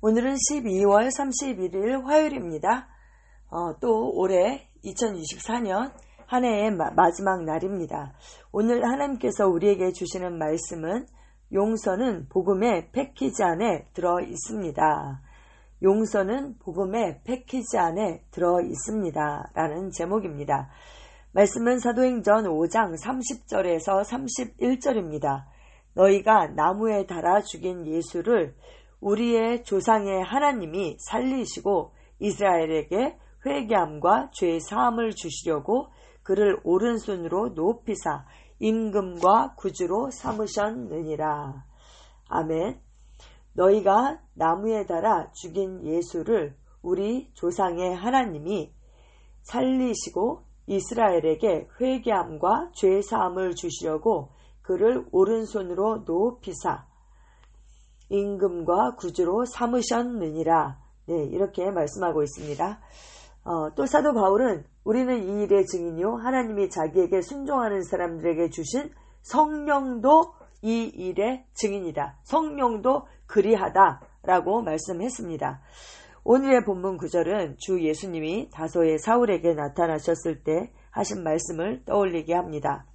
오늘은 12월 31일 화요일입니다. 또 올해 2024년 한 해의 마지막 날입니다. 오늘 하나님께서 우리에게 주시는 말씀은 용서는 복음의 패키지 안에 들어 있습니다. 용서는 복음의 패키지 안에 들어 있습니다. 라는 제목입니다. 말씀은 사도행전 5장 30절에서 31절입니다. 너희가 나무에 달아 죽인 예수를 우리의 조상의 하나님이 살리시고 이스라엘에게 회개함과 죄 사함을 주시려고 그를 오른손으로 높이사 임금과 구주로 삼으셨느니라. 아멘. 너희가 나무에 달아 죽인 예수를 우리 조상의 하나님이 살리시고 이스라엘에게 회개함과 죄 사함을 주시려고 그를 오른손으로 높이사 임금과 구주로 삼으셨느니라. 네, 이렇게 말씀하고 있습니다. 또 사도 바울은 우리는 이 일의 증인이요 하나님이 자기에게 순종하는 사람들에게 주신 성령도 이 일의 증인이다. 성령도 그리하다라고 말씀했습니다. 오늘의 본문 구절은 주 예수님이 다소의 사울에게 나타나셨을 때 하신 말씀을 떠올리게 합니다.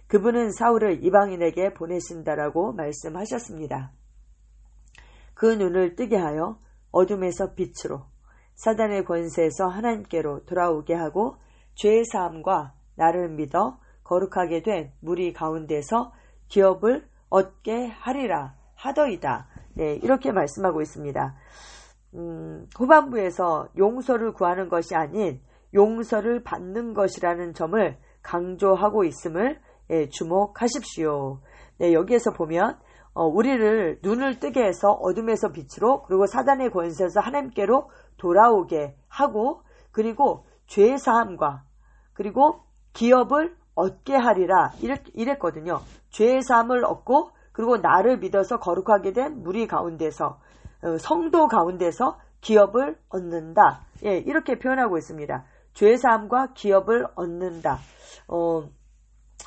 그분은 사울을 이방인에게 보내신다라고 말씀하셨습니다. 그 눈을 뜨게 하여 어둠에서 빛으로 사단의 권세에서 하나님께로 돌아오게 하고 죄의 사함과 나를 믿어 거룩하게 된 무리 가운데서 기업을 얻게 하리라 하더이다. 네, 이렇게 말씀하고 있습니다. 후반부에서 용서를 구하는 것이 아닌 용서를 받는 것이라는 점을 강조하고 있음을 주목하십시오. 네, 여기에서 보면 우리를 눈을 뜨게 해서 어둠에서 빛으로 그리고 사단의 권세에서 하나님께로 돌아오게 하고 그리고 죄 사함과 그리고 기업을 얻게 하리라 이랬거든요. 죄 사함을 얻고 그리고 나를 믿어서 거룩하게 된 무리 가운데서 성도 가운데서 기업을 얻는다. 예, 이렇게 표현하고 있습니다. 죄 사함과 기업을 얻는다.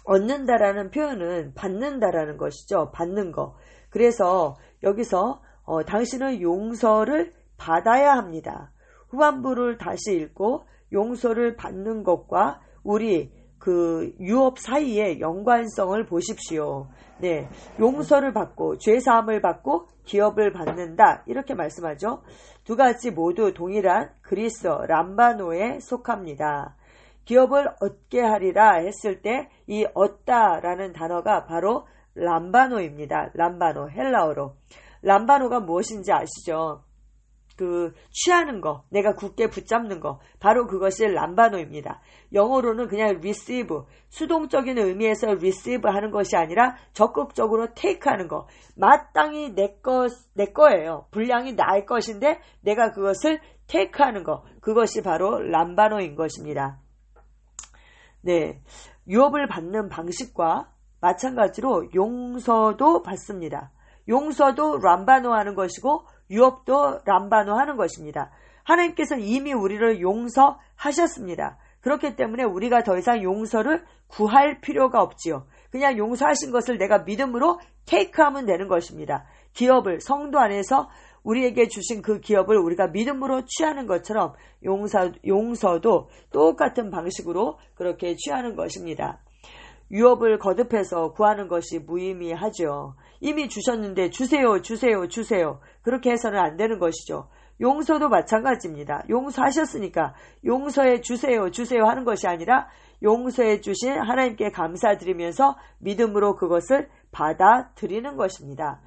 얻는다라는 표현은 받는다라는 것이죠. 받는 거. 그래서 여기서 당신은 용서를 받아야 합니다. 후반부를 다시 읽고 용서를 받는 것과 우리 그 유업 사이의 연관성을 보십시오. 네, 용서를 받고 죄사함을 받고 기업을 받는다 이렇게 말씀하죠. 두 가지 모두 동일한 그리스어 람바노에 속합니다. 기업을 얻게 하리라 했을 때 이 얻다라는 단어가 바로 람바노입니다. 람바노, 헬라어로. 람바노가 무엇인지 아시죠? 취하는 거, 내가 굳게 붙잡는 거, 바로 그것이 람바노입니다. 영어로는 그냥 receive, 수동적인 의미에서 receive 하는 것이 아니라 적극적으로 take 하는 거. 마땅히 내 거예요. 분량이 나의 것인데 내가 그것을 take 하는 거. 그것이 바로 람바노인 것입니다. 네, 유업을 받는 방식과 마찬가지로 용서도 받습니다. 용서도 람바노 하는 것이고 유업도 람바노 하는 것입니다. 하나님께서 이미 우리를 용서하셨습니다. 그렇기 때문에 우리가 더 이상 용서를 구할 필요가 없지요. 그냥 용서하신 것을 내가 믿음으로 테이크하면 되는 것입니다. 기업을 성도 안에서 우리에게 주신 그 기업을 우리가 믿음으로 취하는 것처럼 용서도 똑같은 방식으로 그렇게 취하는 것입니다. 유업을 거듭해서 구하는 것이 무의미하죠. 이미 주셨는데 주세요. 그렇게 해서는 안 되는 것이죠. 용서도 마찬가지입니다. 용서하셨으니까 용서해 주세요 하는 것이 아니라 용서해 주신 하나님께 감사드리면서 믿음으로 그것을 받아들이는 것입니다.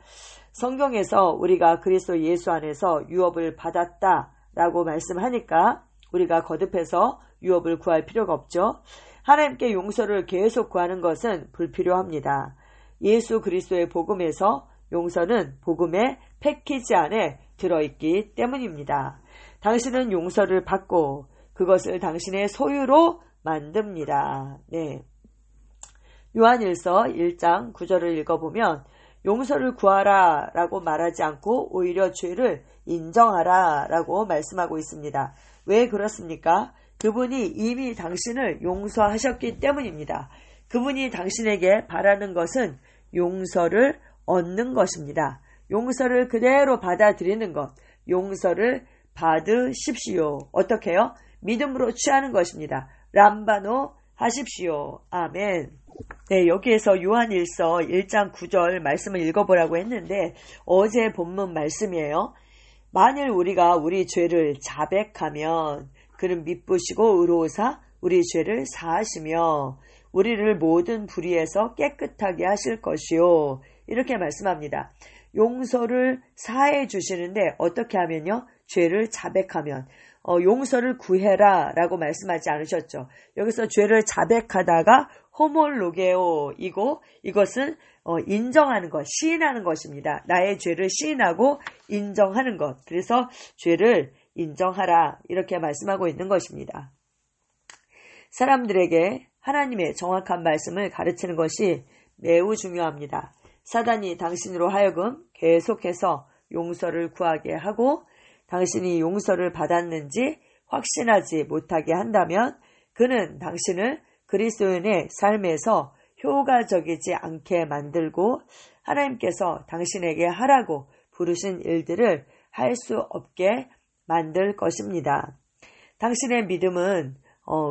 성경에서 우리가 그리스도 예수 안에서 유업을 받았다라고 말씀하니까 우리가 거듭해서 유업을 구할 필요가 없죠. 하나님께 용서를 계속 구하는 것은 불필요합니다. 예수 그리스도의 복음에서 용서는 복음의 패키지 안에 들어있기 때문입니다. 당신은 용서를 받고 그것을 당신의 소유로 만듭니다. 네. 요한일서 1장 9절을 읽어보면 용서를 구하라 라고 말하지 않고 오히려 죄를 인정하라 라고 말씀하고 있습니다. 왜 그렇습니까? 그분이 이미 당신을 용서하셨기 때문입니다. 그분이 당신에게 바라는 것은 용서를 얻는 것입니다. 용서를 그대로 받아들이는 것, 용서를 받으십시오. 어떻게요? 믿음으로 취하는 것입니다. 람바노 하십시오. 아멘. 네, 여기에서 요한일서 1장 9절 말씀을 읽어보라고 했는데 어제 본문 말씀이에요. 만일 우리가 우리 죄를 자백하면 그는 미쁘시고 의로우사 우리 죄를 사하시며 우리를 모든 불의에서 깨끗하게 하실 것이요. 이렇게 말씀합니다. 용서를 사해 주시는데 어떻게 하면요? 죄를 자백하면 용서를 구해라 라고 말씀하지 않으셨죠. 여기서 죄를 자백하다가 호몰로게오 이것은 인정하는 것, 시인하는 것입니다. 나의 죄를 시인하고 인정하는 것. 그래서 죄를 인정하라 이렇게 말씀하고 있는 것입니다. 사람들에게 하나님의 정확한 말씀을 가르치는 것이 매우 중요합니다. 사단이 당신으로 하여금 계속해서 용서를 구하게 하고 당신이 용서를 받았는지 확신하지 못하게 한다면 그는 당신을 그리스도인의 삶에서 효과적이지 않게 만들고 하나님께서 당신에게 하라고 부르신 일들을 할 수 없게 만들 것입니다. 당신의 믿음은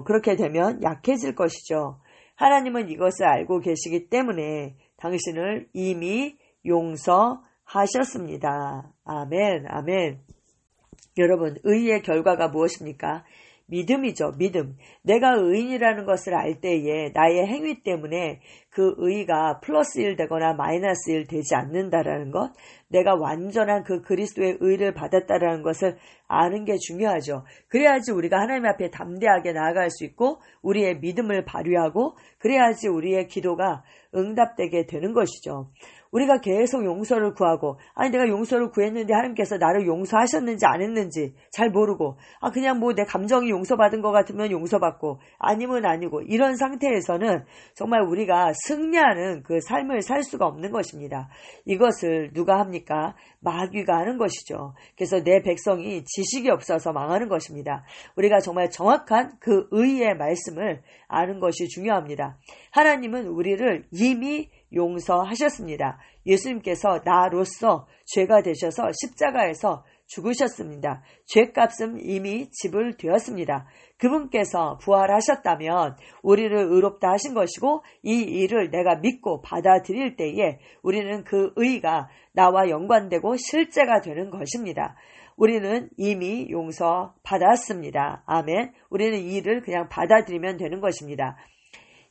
그렇게 되면 약해질 것이죠. 하나님은 이것을 알고 계시기 때문에 당신을 이미 용서하셨습니다. 아멘, 아멘. 여러분, 의의 결과가 무엇입니까? 믿음이죠. 믿음. 내가 의인이라는 것을 알 때에 나의 행위 때문에 그 의가 플러스 1 되거나 마이너스 1 되지 않는다라는 것, 내가 완전한 그 그리스도의 의를 받았다라는 것을 아는 게 중요하죠. 그래야지 우리가 하나님 앞에 담대하게 나아갈 수 있고 우리의 믿음을 발휘하고 그래야지 우리의 기도가 응답되게 되는 것이죠. 우리가 계속 용서를 구하고 내가 용서를 구했는데 하나님께서 나를 용서하셨는지 안 했는지 잘 모르고 그냥 내 감정이 용서받은 것 같으면 용서받고 아니면 아니고 이런 상태에서는 정말 우리가 승리하는 그 삶을 살 수가 없는 것입니다. 이것을 누가 합니까? 마귀가 하는 것이죠. 그래서 내 백성이 지식이 없어서 망하는 것입니다. 우리가 정말 정확한 그 의의 말씀을 아는 것이 중요합니다. 하나님은 우리를 이미 용서하셨습니다. 예수님께서 나로서 죄가 되셔서 십자가에서 죽으셨습니다. 죄값은 이미 지불되었습니다. 그분께서 부활하셨다면 우리를 의롭다 하신 것이고 이 일을 내가 믿고 받아들일 때에 우리는 그 의가 나와 연관되고 실제가 되는 것입니다. 우리는 이미 용서받았습니다. 아멘. 우리는 이 일을 그냥 받아들이면 되는 것입니다.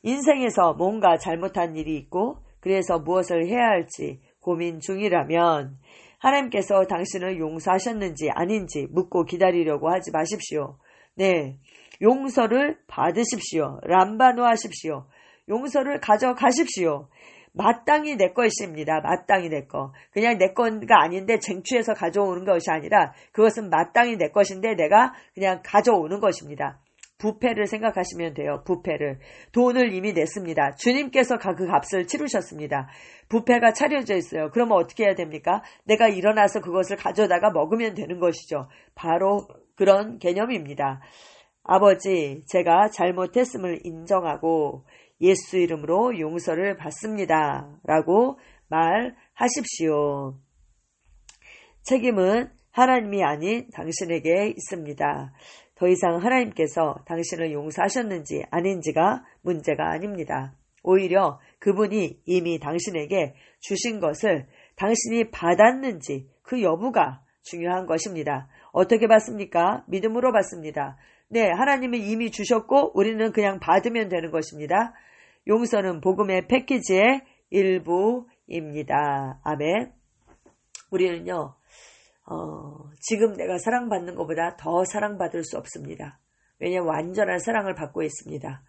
인생에서 뭔가 잘못한 일이 있고 그래서 무엇을 해야 할지 고민 중이라면 하나님께서 당신을 용서하셨는지 아닌지 묻고 기다리려고 하지 마십시오. 네, 용서를 받으십시오. 람바노 하십시오. 용서를 가져가십시오. 마땅히 내 것입니다. 마땅히 내 거. 그냥 내 거가 아닌데 쟁취해서 가져오는 것이 아니라 그것은 마땅히 내 것인데 내가 그냥 가져오는 것입니다. 부패를 생각하시면 돼요. 부패를. 돈을 이미 냈습니다. 주님께서 그 값을 치르셨습니다. 부패가 차려져 있어요. 그러면 어떻게 해야 됩니까? 내가 일어나서 그것을 가져다가 먹으면 되는 것이죠. 바로 그런 개념입니다. 아버지, 제가 잘못했음을 인정하고 예수 이름으로 용서를 받습니다. 라고 말하십시오. 책임은 하나님이 아닌 당신에게 있습니다. 더 이상 하나님께서 당신을 용서하셨는지 아닌지가 문제가 아닙니다. 오히려 그분이 이미 당신에게 주신 것을 당신이 받았는지 그 여부가 중요한 것입니다. 어떻게 받습니까? 믿음으로 받습니다. 네, 하나님은 이미 주셨고 우리는 그냥 받으면 되는 것입니다. 용서는 복음의 패키지의 일부입니다. 아멘. 우리는요. 지금 내가 사랑받는 것보다 더 사랑받을 수 없습니다. 왜냐하면 완전한 사랑을 받고 있습니다.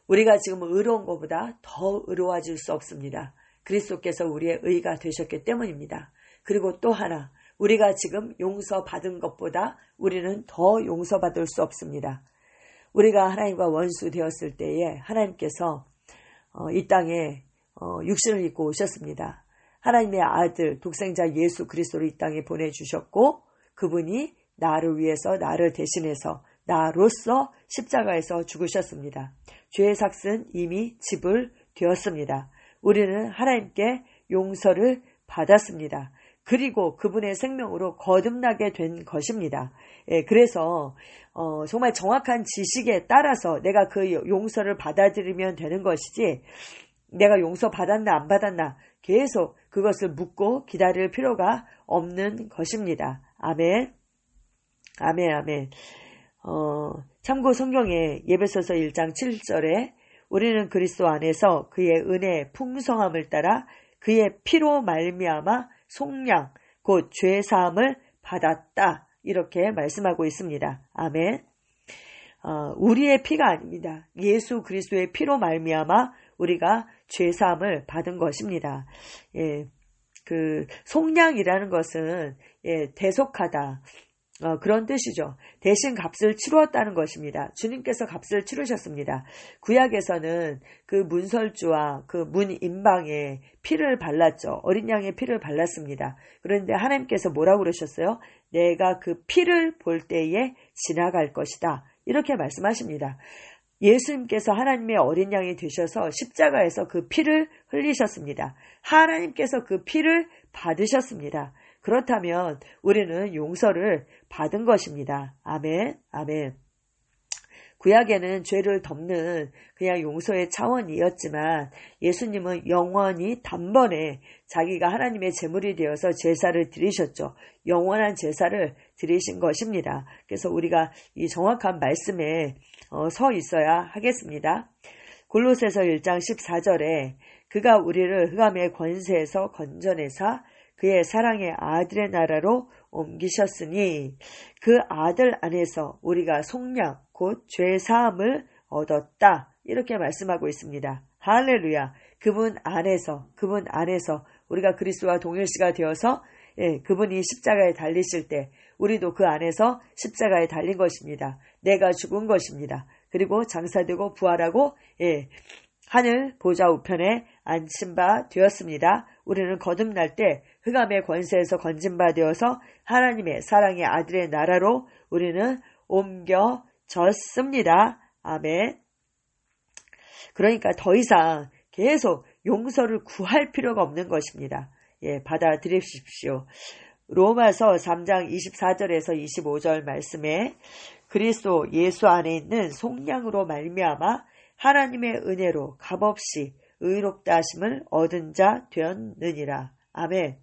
우리가 지금 의로운 것보다 더 의로워질 수 없습니다. 그리스도께서 우리의 의가 되셨기 때문입니다. 그리고 또 하나, 우리가 지금 용서받은 것보다 우리는 더 용서받을 수 없습니다. 우리가 하나님과 원수 되었을 때에 하나님께서 이 땅에 육신을 입고 오셨습니다. 하나님의 아들 독생자 예수 그리스도를 이 땅에 보내주셨고 그분이 나를 위해서 나를 대신해서 나로서 십자가에서 죽으셨습니다. 죄의 삭은 이미 지불되었습니다. 우리는 하나님께 용서를 받았습니다. 그리고 그분의 생명으로 거듭나게 된 것입니다. 그래서 정말 정확한 지식에 따라서 내가 그 용서를 받아들이면 되는 것이지, 내가 용서 받았나 안 받았나 계속 그것을 묻고 기다릴 필요가 없는 것입니다. 아멘. 아멘, 아멘. 참고 성경에 예배소서 1장 7절에 우리는 그리스도 안에서 그의 은혜의 풍성함을 따라 그의 피로 말미암아 속량 곧 죄사함을 받았다, 이렇게 말씀하고 있습니다. 아멘. 우리의 피가 아닙니다. 예수 그리스도의 피로 말미암아 우리가 죄사함을 받은 것입니다. 그 속량이라는 것은 대속하다, 그런 뜻이죠. 대신 값을 치루었다는 것입니다. 주님께서 값을 치르셨습니다. 구약에서는 그 문설주와 그 문인방에 피를 발랐죠. 어린 양의 피를 발랐습니다. 그런데 하나님께서 뭐라고 그러셨어요? 내가 그 피를 볼 때에 지나갈 것이다, 이렇게 말씀하십니다. 예수님께서 하나님의 어린 양이 되셔서 십자가에서 그 피를 흘리셨습니다. 하나님께서 그 피를 받으셨습니다. 그렇다면 우리는 용서를 받은 것입니다. 아멘, 아멘. 구약에는 죄를 덮는 그냥 용서의 차원이었지만 예수님은 영원히 단번에 자기가 하나님의 제물이 되어서 제사를 드리셨죠. 영원한 제사를 드리신 것입니다. 그래서 우리가 이 정확한 말씀에 서 있어야 하겠습니다. 골로새서 1장 14절에 그가 우리를 흑암의 권세에서 건져내사 그의 사랑의 아들의 나라로 옮기셨으니 그 아들 안에서 우리가 속량 곧 죄사함을 얻었다, 이렇게 말씀하고 있습니다. 할렐루야. 그분 안에서 우리가 그리스도와 동일시가 되어서 그분이 십자가에 달리실 때 우리도 그 안에서 십자가에 달린 것입니다. 내가 죽은 것입니다. 그리고 장사되고 부활하고 하늘 보좌 우편에 앉힌 바 되었습니다. 우리는 거듭날 때 흑암의 권세에서 건진 바 되어서 하나님의 사랑의 아들의 나라로 우리는 옮겨졌습니다. 아멘. 그러니까 더 이상 계속 용서를 구할 필요가 없는 것입니다. 받아들이십시오. 로마서 3장 24절에서 25절 말씀에 그리스도 예수 안에 있는 속량으로 말미암아 하나님의 은혜로 값없이 의롭다 하심을 얻은 자 되었느니라. 아멘.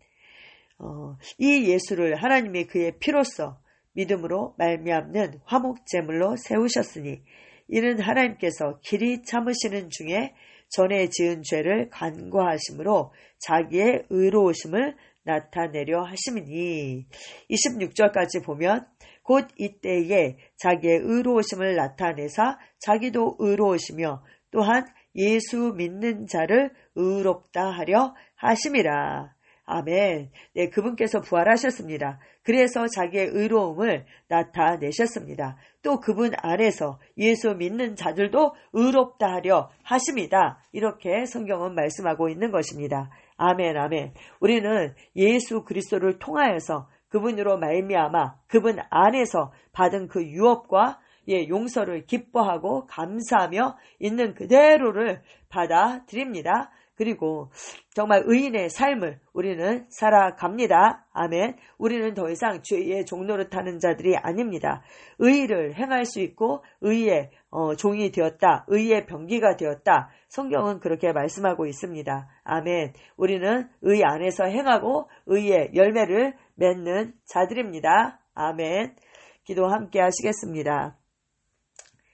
이 예수를 하나님이 그의 피로써 믿음으로 말미암는 화목제물로 세우셨으니 이는 하나님께서 길이 참으시는 중에 전에 지은 죄를 간과하심으로 자기의 의로우심을 나타내려 하심이니. 26절까지 보면 곧 이때에 자기의 의로우심을 나타내사 자기도 의로우시며 또한 예수 믿는 자를 의롭다 하려 하심이라. 아멘. 네, 그분께서 부활하셨습니다. 그래서 자기의 의로움을 나타내셨습니다. 또 그분 안에서 예수 믿는 자들도 의롭다 하려 하심이다, 이렇게 성경은 말씀하고 있는 것입니다. 아멘, 아멘. 우리는 예수 그리스도를 통하여서 그분으로 말미암아 그분 안에서 받은 그 유업과 용서를 기뻐하고 감사하며 있는 그대로를 받아들입니다. 그리고 정말 의인의 삶을 우리는 살아갑니다. 아멘. 우리는 더 이상 죄의 종노릇하는 자들이 아닙니다. 의를 행할 수 있고 의의 종이 되었다, 의의 병기가 되었다, 성경은 그렇게 말씀하고 있습니다. 아멘. 우리는 의 안에서 행하고 의의 열매를 맺는 자들입니다. 아멘. 기도 함께 하시겠습니다.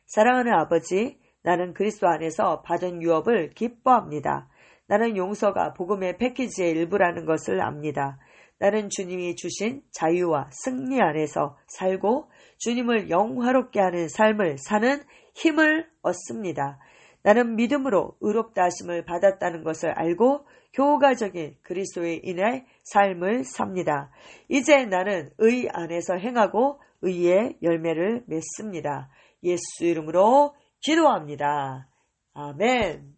사랑하는 아버지, 나는 그리스도 안에서 받은 유업을 기뻐합니다. 나는 용서가 복음의 패키지의 일부라는 것을 압니다. 나는 주님이 주신 자유와 승리 안에서 살고 주님을 영화롭게 하는 삶을 사는 힘을 얻습니다. 나는 믿음으로 의롭다 하심을 받았다는 것을 알고 효과적인 그리스도의 인의 삶을 삽니다. 이제 나는 의 안에서 행하고 의의 열매를 맺습니다. 예수 이름으로 기도합니다. 아멘.